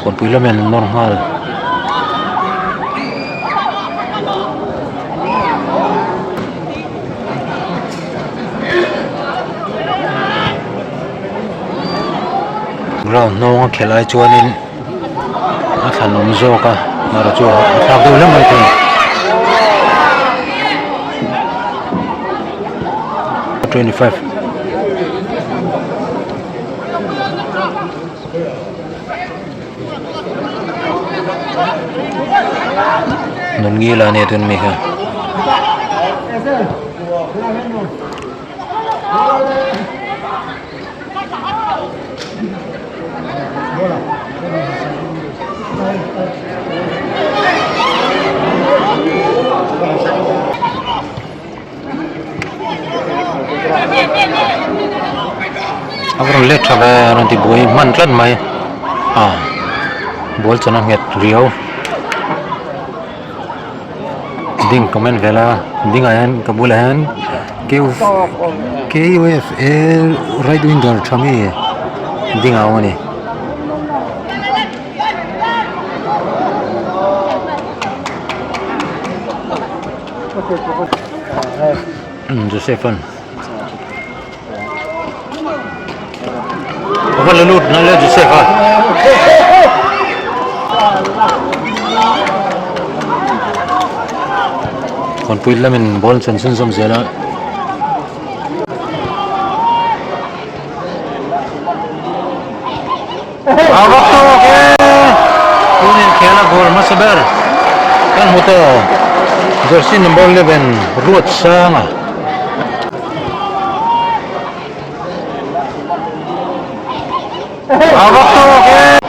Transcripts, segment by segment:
còn quý lắm mình non hoa rồi nó khé lại cho nên nó thành ông dâu cả mà là cho thao đâu lắm rồi 25 nun gila nih tuh mereka aku lihat coba nanti boy mantlan mai bol chana nget riau ding comment vela ding ayan kabulahan keu right winger chami ding awani Josephon apa lelut nala Joseph còn pui là mình bol chân sân sông dễ đó waktu oke ini kena gol masih ber kan moto jersey number 11 ruot sanga waktu oke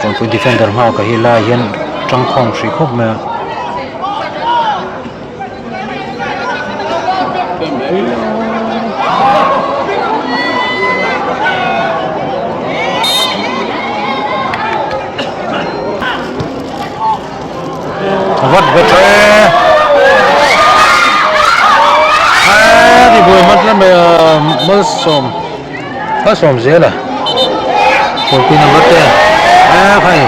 còn với defender họ cả hila hiện trong không sĩ khúc mà vắt vắt thì buổi mất lắm mới xôm dễ là hồi khi nào mất đây phải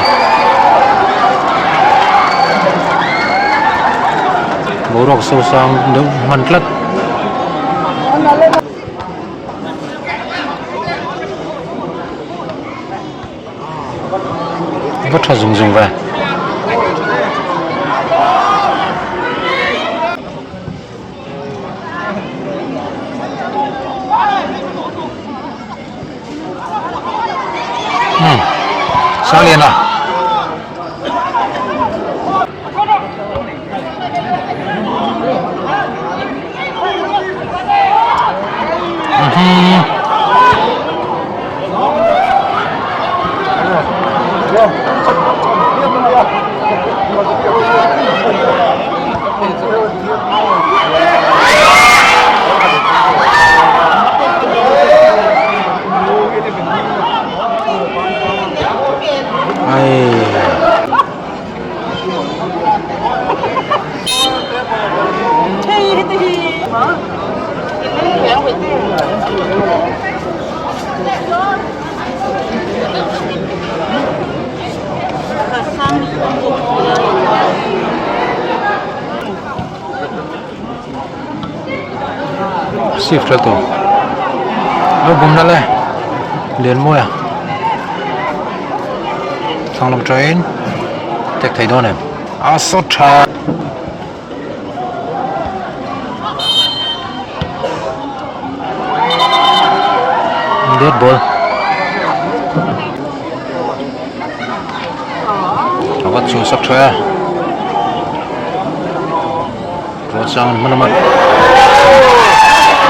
bố rọc sâu sang đúng mặn lắm vắt cho dùng về sao liền à shift ra to nó bùng ra lên liền môi à thằng làm train tech thấy đó này so cha dead ball awat su sak tra rồi sang mana mat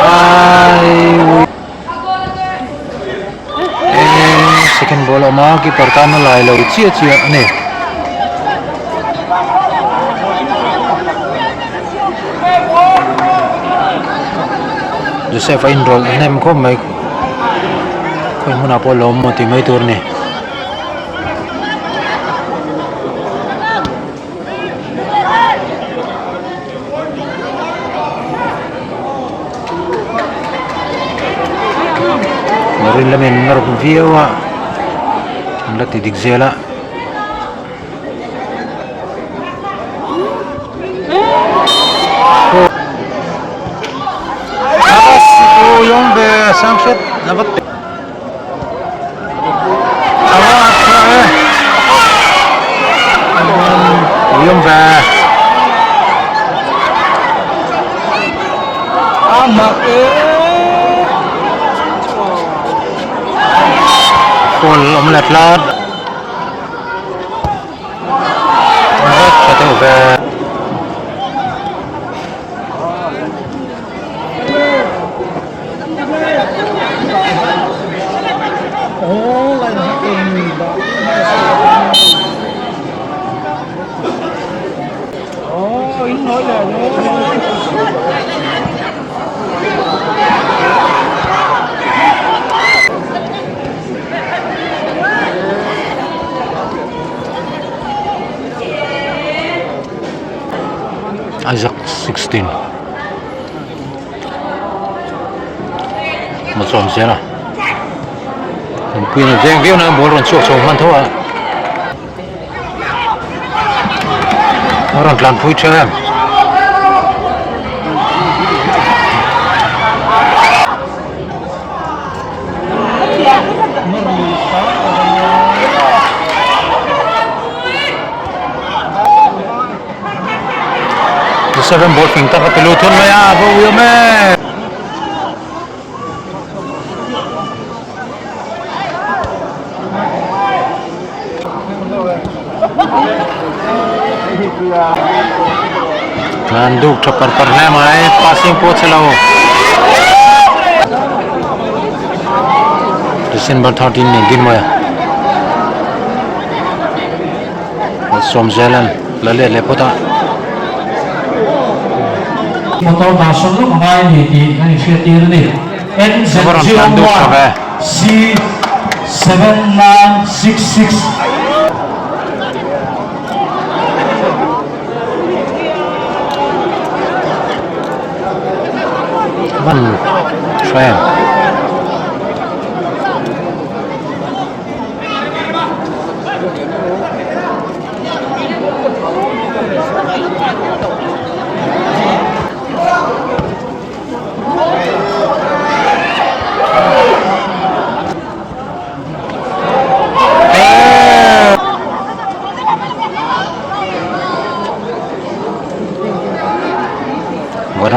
ai ma ki pertama lai lo chia chia ne Joseph enroll nem ko mai ko muna po lo mo ti mai tur ni Marin lamin narap viewa lati digzela atas itu yung be samshet dapat awat yung be amak full omelette lad satu be Isaac 16 mà chọn xe nào quyền là giang viết nó bố còn chuột chuột man thôi nó còn làm phui chơi em seven ball finta ka piluton mo ya bo yome Nanduk chopper karne mai passing po chalao December 13 ne din mo ya Som Zealand lale lepota Motor masuk lu mengai di ini setir ni NZ01 C7966 Try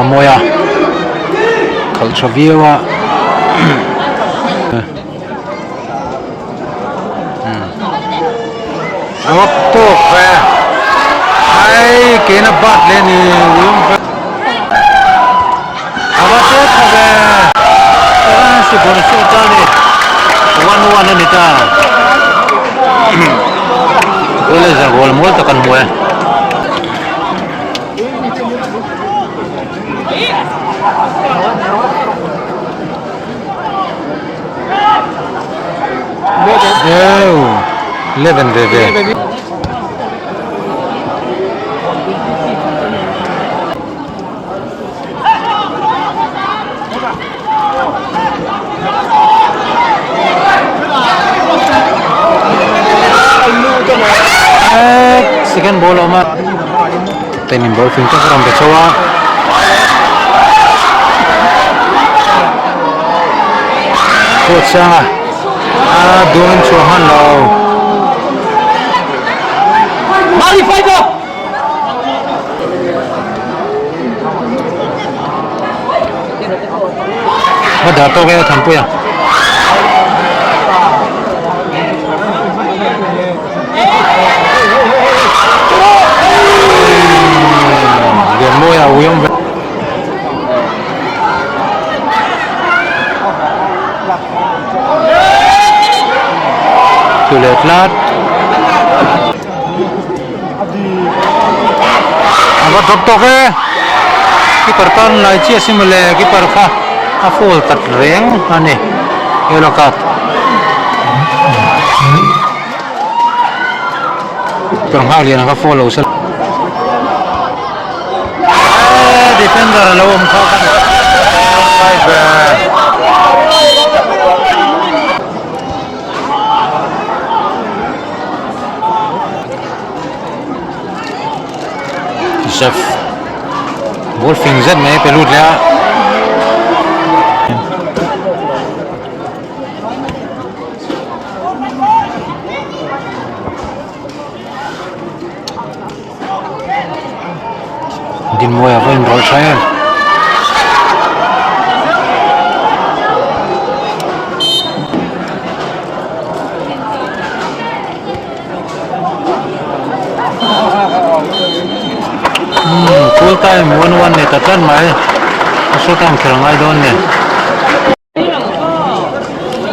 Moya Culture Viewa Waktu Hai kena bat leni Apa tu kabe si bonus tadi wan ni ta Boleh gol mul tekan muai Oh, 11 bebe. Second ball omat. Tenim ball finta from Bechowa. Coach doon Johan Lau Mali Fighter Madato kaya tampo ya Gemo ya uyong Tulet lat. Aba top to ke. Keeper kan lai chi simule keeper kha a full tat reng ani. Yellow card. Perang hal yang ka follow sel. Defender lawom kha kan. Chef Wolfing Z में पे लूट लिया दिन मोया वो इनरोल शायद full time 1-1 ne tatan mai extra time khelangai don ne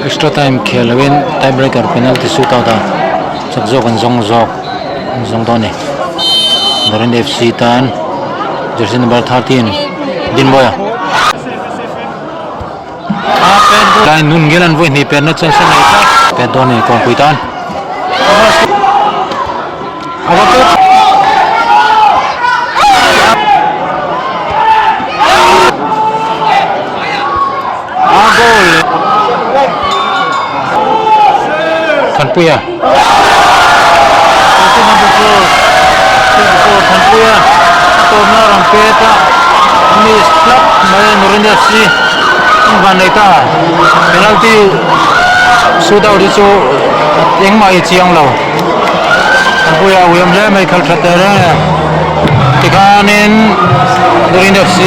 extra time khelawin tie breaker penalty shootout da sakjok an zong don ne Dorin FC tan jersey number 13 din boya pen line nun gelan voi ni pen na chen sen ai ta pe don ne kon puitan awa Tanpuya. Tanpuya. Torna rampeta. Miss club. May Norin FC. Ang ita. Penalty. Shootout dito. Yung maichiyang law. Tanpuya. Uyam siya may kalkatera. Tikanin. Norin FC.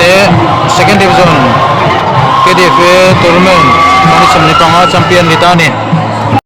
Te. Second division. KDF tournament. Manisam ni panga champion kita ni.